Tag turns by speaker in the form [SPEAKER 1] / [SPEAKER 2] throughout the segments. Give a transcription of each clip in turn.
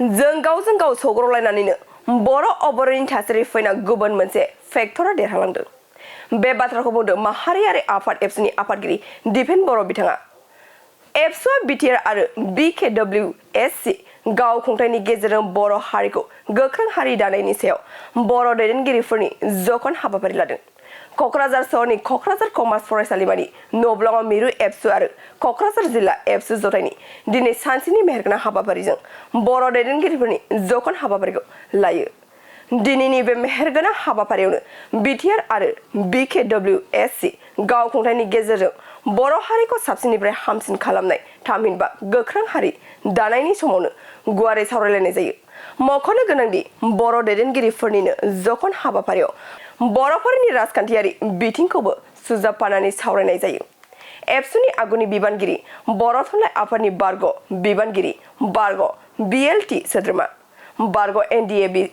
[SPEAKER 1] जों गावजों गाव सौग्रावलायनानैनो बर' अबर'ननि थासारि फैना गुबुन मोनसे फेक्टरा देरहालांदों। बे बाथ्राखौ बुंदों माहारियारि आफाद एबसुनि आफादगिरि दिपेन बर' बिथाङा। एबसुआ बिटिआर आरो बिकेडब्लिउएससि गाव खुंथायनि गेजेरजों बर' हारिखौ गोख्रों हारि दानायनि सायाव बर' दैदेनगिरिफोरनि जखन हाबाफारि लादों। क'क्राझार सहरनि क'क्राझार कमार्स फरायसालिमानि न'ब्लङाव मिरु एबसु आरो क'क्राझार जिल्ला एबसु जथायनि दिनै सानसेनि मेहेरगोनां हाबाफारिजों बर' दैदेनगिरिफोरनि जखन हाबाफारिखौ लायो। दिनैनि बे मेहेरगोनां हाबाफारियावनो बिटिआर आरो बिकेडब्लिउएससि गाव खुंथायनि गेजेरजों बर' हारिखौ साबसिननिफ्राय हामसिन खालामनाय थामहिनबा गोख्रों हारि दानायनि समावनो गुवारै सावरायलायनाय जायो। मख'नो गोनांदि बर' दैदेनगिरिफोरनिनो जखन हाबाफारियाव बर'फोरनि राजखान्थियारि बिथिंखौबो सुजाबफानानै सावरायनाय जायो। एबसुनि आगुनि बिबानगिरि बर' थुनलाइ आफादनि बारग' बिबानगिरि बारग' बिएलटि सोद्रोमा बारग' एनडिएबि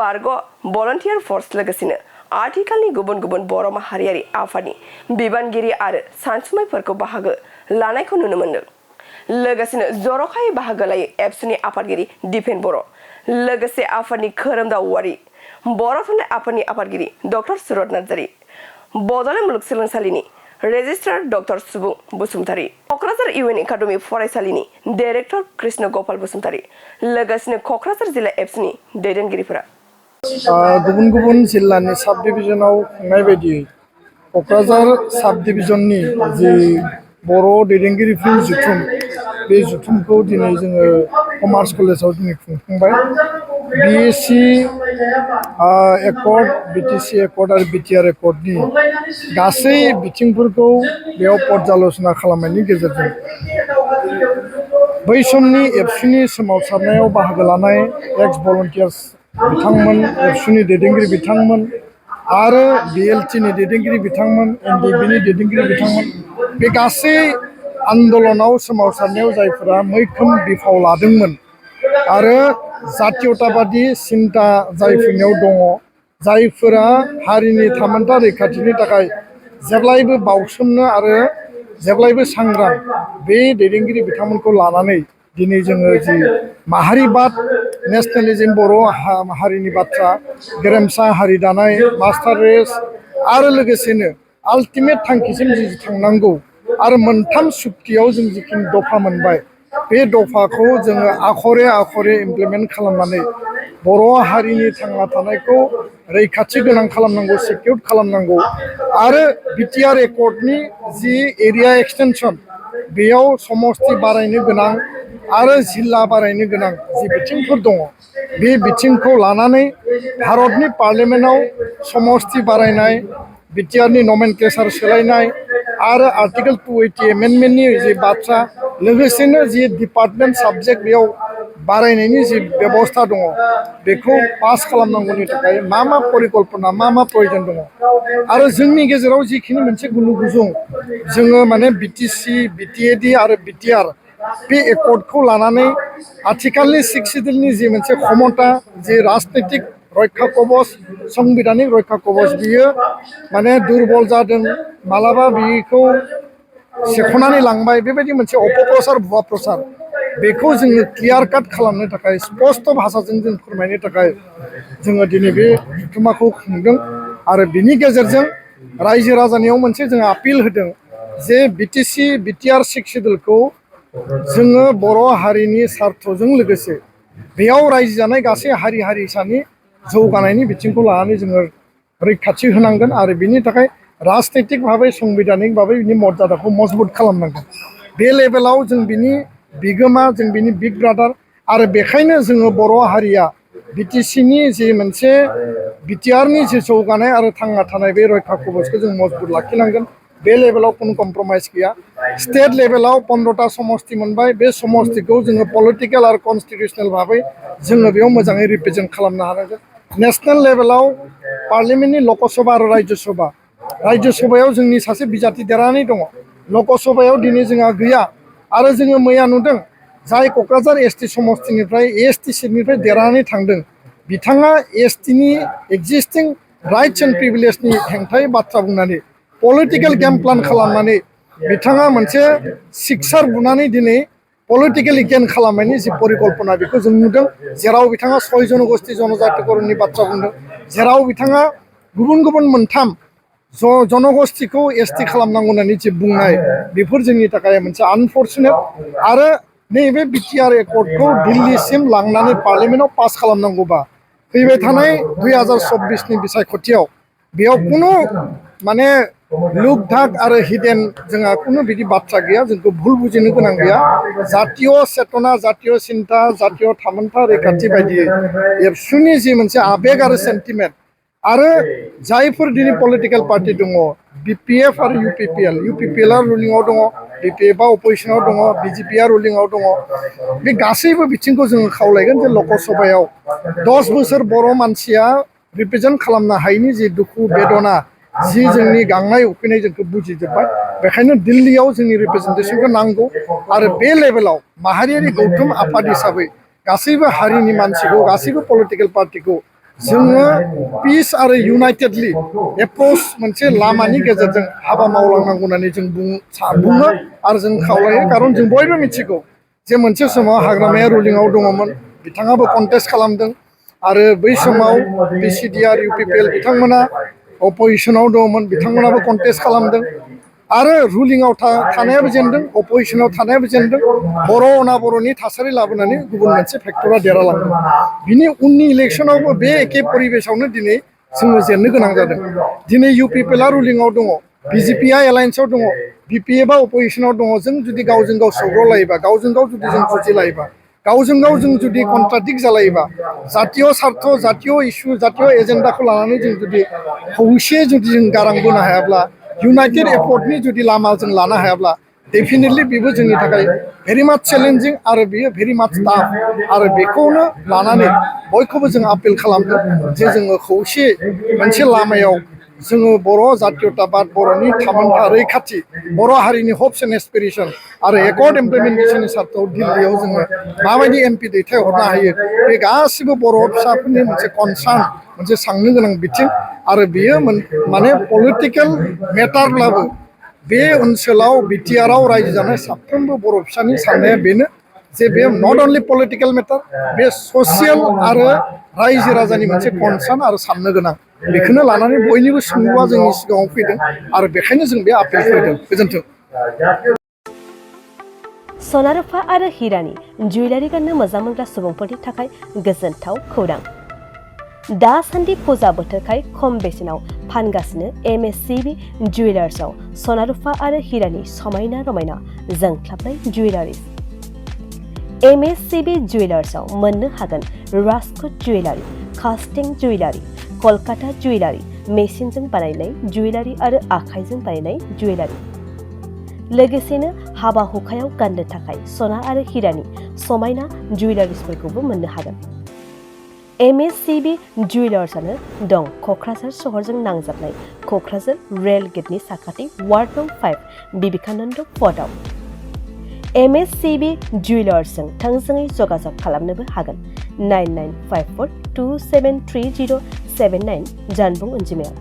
[SPEAKER 1] बारग' भलन्टियार फर्स लोगोसेनो आथिखालनि गुबुन गुबुन बर' माहारियारि आफादनि बिबानगिरि आरो सानसुमैफोरखौ बाहागो लानायखौ नुनो मोन्दों। लोगोसेनो जर'खायै बाहागो लायो एबसुनि आफादगिरि दिपेन बर', लोगोसे आफादनि खोरोमदाव औवारि, बर' थुनलाइ आफादनि आफादगिरि डक्टर सुरत नार्जारि, बड'लेण्ड मुलुगसोलोंसालिनि रेजिस्ट्रार डक्टर सुबुं बसुमतारी, क'क्राझार इउएन एकाडेमि फरायसालिनि डाइरेक्टर कृष्ण गपाल बसुमतारी, लोगोसेनो क'क्राझार जिल्ला एबसुनि दैदेनगिरिफोरा
[SPEAKER 2] गुबुन गुबुन जिल्लानि साब डिभिजनाव खुंनाय बायदियै क'क्राझार साब डिभिजननि जि बर' दैदेनगिरिफोरनि जुथुम बे जुथुमखौ दिनै जोङो कमार्स कलेजाव दिनै खुंफुंबाय। बिएससि एकर्ड, बिटिसि एकर्ड आरो बिटिआर एकर्डनि गासै बिथिंफोरखौ बेयाव पर्यालोचना खालामनायनि गेजेरजों बै समनि एबसुनि सोमावसारनायाव बाहागो लानाय एक्स भलन्टियार्स बिथांमोन, एबसुनि दैदेनगिरि बिथांमोन आरो बिएलटिनि दैदेनगिरि बिथांमोन, एनडिएबिनि दैदेनगिरि बिथांमोन, बे गासै आन्दलनाव सोमावसारनायाव जायफोरा मैखोम बिफाव लादोंमोन आरो जातीयताबादि सिन्ता जायफोरनियाव दङ, जायफोरा हारिनि थामोनथा रैखाथिनि थाखाय जेब्लायबो बावसोमनो आरो जेब्लायबो सांग्रां, बे दैदेनगिरि बिथांमोनखौ लानानै दिनै जोङो जि माहारिबाद नेसनेलिज्म बर' हारिनि बाथ्रा, गेरेमसा हारि दानाय, मास्टार रेस आरो लोगोसेनो आल्टिमेट थांखिसिम जि थांनांगौ आरो मोनथाम सुक्तियाव जों जिखिनि दफा मोनबाय, बे दफाखौ जोङो आखरे आखरे इमप्लिमेन्ट खालामनानै बर' हारिनि थांना थानायखौ रैखाथि गोनां खालामनांगौ, सिकिउर खालामनांगौ आरो बिटिआर एकर्डनि जि एरिया एक्सटेनसन बेयाव समस्ति बारायनो गोनां आरो जिल्ला बारायनो गोनां जि बिथिंफोर दङ, बे बिथिंखौ लानानै भारतनि पार्लियामेन्टआव समस्ति बारायनाय, बिटिआरनि नमेनक्लेचार सोलायनाय आरो आर्टिकेल 280 एमेन्डमेन्टनि जि बाथ्रा, लोगोसेनो जि डिपार्टमेन्ट साबजेक्ट बेयाव बारायनायनि जि बेबस्था दङ, बेखौ पास खालामनांगौनि थाखाय मा परिकल्पना, मा प्रयजन दङ आरो जोंनि गेजेराव जिखिनि मोनसे गुलु गुजुं जोङो माने बिटिसि, बिटिएडि आरो बिटिआर बे एकर्डखौ लानानै आथिखालनि 6 सिडिउलनि जि मोनसे क्षमता, जि राजनैतिक रैखा कवच, संबिधानिक रैखा कवच, बियो माने दुरबल जादों, मालाबा बेखौ सेख'नानै लांबाय, बेबायदि मोनसे अपप्रचार भुवा प्रचार, बेखौ जोङो क्लियार काट खालामनो थाखाय स्पष्ट भाषाजों जों फोरमायनो थाखाय जोङो दिनै बे जथुम्माखौ खुंदों आरो बिनि गेजेरजों रायजो राजानियाव मोनसे जों आपिल होदों जे बिटिसि, बिटिआर 6 सिडिउलखौ जोङो बर' हारिनि सार्थजों लोगोसे बेयाव रायजो जानाय गासै हारि हारिसानि जौगानायनि बिथिंखौ लानानै जोङो रैखाथि होनांगोन आरो बिनि थाखाय राजनैतिक भाबै, संबिधानिक भाबै बिनि मर्यादाखौ मजबुत खालामनांगोन। बे लेभेलाव जों बिनि बिगोमा, जों बिनि बिग ब्रादार आरो बेखायनो जोङो बर' हारिया बिटिसिनि जि मोनसे बिटिआरनि जि जौगानाय आरो थांना थानाय बे रैखा कवचखौ जों मजबुत लाखिनांगोन। बे लेभेलाव खुनु कम्प्रमाइज गैया। स्टेट लेभेलाव 15टा समस्ति मोनबाय, बे समस्तिखौ जोङो पलिटिकेल आरो कन्स्टिटिउसनेल भाबै जोङो बेयाव मोजाङै रिप्रेजेन्ट खालामनो हानांगोन। नेसनेल लेभेलाव पार्लियामेन्टनि लकसभा आरो राज्य सभायाव जोंनि सासे बिजाथि देरहानानै दङ, लकसभायाव दिनै जोंहा गैया आरो जोङो मैया नुदों जाय क'क्राझार एसटि समस्तिनिफ्राय एसटि सिटनिफ्राय देरहानानै थांदों, बिथाङा एसटिनि एक्जिस्टिं राइट्स एन्ड प्रिभिलेजनि हेंथायै बाथ्रा बुंनानै पलिटिकेल गेम प्लान खालामनानै बिथाङा मोनसे सिक्सार बुनानै दिनै पलिटिकेलि गेन खालामनायनि जि परिकल्पना बेखौ जों नुदों जेराव बिथाङा 6 जनगोष्ठी जनजातिफोरनि बाथ्रा बुंदों जेराव बिथाङा गुबुन गुबुन मोनथाम जनगोष्ठीखौ एसटी खालामनांगौ होननानै जि बुंनाय बेफोर जोंनि थाखाय मोनसे आनफर्चुनेट आरो नैबे बिटिआर एकर्डखौ दिल्लीसिम लांनानै पार्लियामेन्टआव पास खालामनांगौबा फैबाय थानाय 2024 नि बिसायख'थियाव बेयाव कुनु माने लुक धाक आरो हिडेन जोंहा कुनु बिदि बाथ्रा गैया जोंखौ भुल बुजिनो गोनां गैया जातीय चेतना जातीय चिन्ता जातीय थामोनथा रैखाथि बायदियै एबसुनि जि मोनसे आबेग आरो सेन्टिमेन्ट आरो जायफोर दिनै पलिटिकेल पार्टी दङ बीपीएफ आरो यूपीपीएल आ रुलिंआव दङ बीपीएफ आ अपोजिशनाव दङ बीजेपी आ रुलिंआव दङ बे गासैबो बिथिंखौ जोङो खावलायगोन जे लकसभायाव 10 बोसोर बर' मानसिया रिप्रेजेन्ट खालामनो हायैनि जि दुखु बेदना जि जोंनि गांनाय उखैनाय जोंखौ बुजिजोब्बाय बेखायनो दिल्लीयाव जोंनि रिप्रेजेन्टेसनखौ नांगौ आरो बे लेभेलाव माहारियारि गौथुम आफाद हिसाबै गासैबो हारिनि मानसिखौ गासैबो पलिटिकेल पार्टीखौ जोङो पिस आरो यूनाइटेडलि एप्रोच मोनसे लामानि गेजेरजों हाबा मावलांनांगौ होननानै जों बुङो आरो जों खावलायो खारन जों बयबो मिथिगौ जे मोनसे समाव हाग्रामाया रुलिंआव दङमोन बिथाङाबो कन्टेस्ट खालामदों आरो बै समाव बीसीडीआर यूपीपीएल बिथांमोना अपोजिशनाव दङमोन बिथांमोनाबो कन्टेस्ट खालामदों आरो रुलिंआव थानायाबो जेनदों अपोजिशनाव थानायाबो जेनदों बर' अनाबर'नि थासारि लाबोनानै गुबुन मोनसे फेक्टरा देरहालांदों बिनि उननि इलेक्शनावबो बे एखे परिबेसावनो दिनै जोङो जेननो गोनां जादों दिनै यूपीपीएल आ रुलिंआव दङ बीजेपी आ एलायन्सआव दङ बीपीएफ आ अपोजिशनाव दङ जों जुदि गावजों गाव सौग्रावलायोबा गावजों गाव जुदि जों बुजिलायोबा गावजों गाव जों जुदि कन्ट्राडिक्ट जालायोबा जातीय सार्थ जातीय इस्यु जातीय एजेन्डाखौ लानानै जों जुदि खौसे जुदि जों गारां बोनो हायाब्ला यूनाइटेड एफर्टनि जुदि लामा जों लानो हायाब्ला डेफिनेटलि बेबो जोंनि थाखाय भेरि माच चेलेन्जिं आरो बेयो भेरि माच टाफ आरो बेखौनो लानानै बयखौबो जों आपिल खालामदों जे जोङो खौसे मोनसे लामायाव जोङो बर' जातीयताबाद बर'नि थामोनथा रैखाथि बर' हारिनि हप्स एन्ड एसपिरेसन आरो एकर्ड इमप्लिमेन्टेसननि सार्थआव दिल्लीयाव जोङो माबायदि एमपि दैथायहरनो हायो बे गासिबो बर' फिसाफोरनि मोनसे कनसार्न मोनसे साननो गोनां बिथिं आरो बेयो माने पलिटिकेल मेटारब्लाबो बे ओनसोलाव बिटिआरआव रायजो जानाय साफ्रोमबो बर' फिसानि साननाया बेनो जे बे नट अनलि पलिटिकेल मेटार बे ससियेल आरो रायजो राजानि मोनसे कनसार्न आरो साननो गोनां बेखौनो लानानै बयनिबो सोंलुआ जोंनि सिगाङाव फैदों आरो बेखायनो जों बे आपिलखौ होदों गोजोन्थों
[SPEAKER 3] सना रुफा आरो हिरानि जुवेलारि गाननो मोजां मोनग्रा सुबुंफोरनि थाखाय गोजोनथाव खौरां दासान्दि फुजा बोथोरखाय खम बेसेनाव फानगासिनो एमएससीबी जुवेलार्सआव सना रुफा आरो हिरानि समायना रमायना जोंख्लाबनाय जुवेलारिज एमएससीबी जुवेलार्सआव मोननो हागोन राजकोट जुवेलारि कास्टिं जुवेलारि कलकाता जुवेलारि मेसिनजों बानायनाय जुवेलारि आरो आखाइजों बानायनाय जुवेलारि लोगोसेनो हाबा हुखायाव गाननो थाखाय सना आरो हिरानि समायना जुवेलारिसफोरखौबो मोननो हागोन एमएससीबी जुवेलार्सआनो दं क'क्राझार सहरजों नांजाबनाय क'क्राझार रेल गेटनि साखाथि वार्ड नं 5 विवेकानन्द फर्टआव एमएससीबी जुवेलार्सजों थोंजोङै जगाजग खालामनोबो हागोन 9954273079 जानबुं अनजिमायाव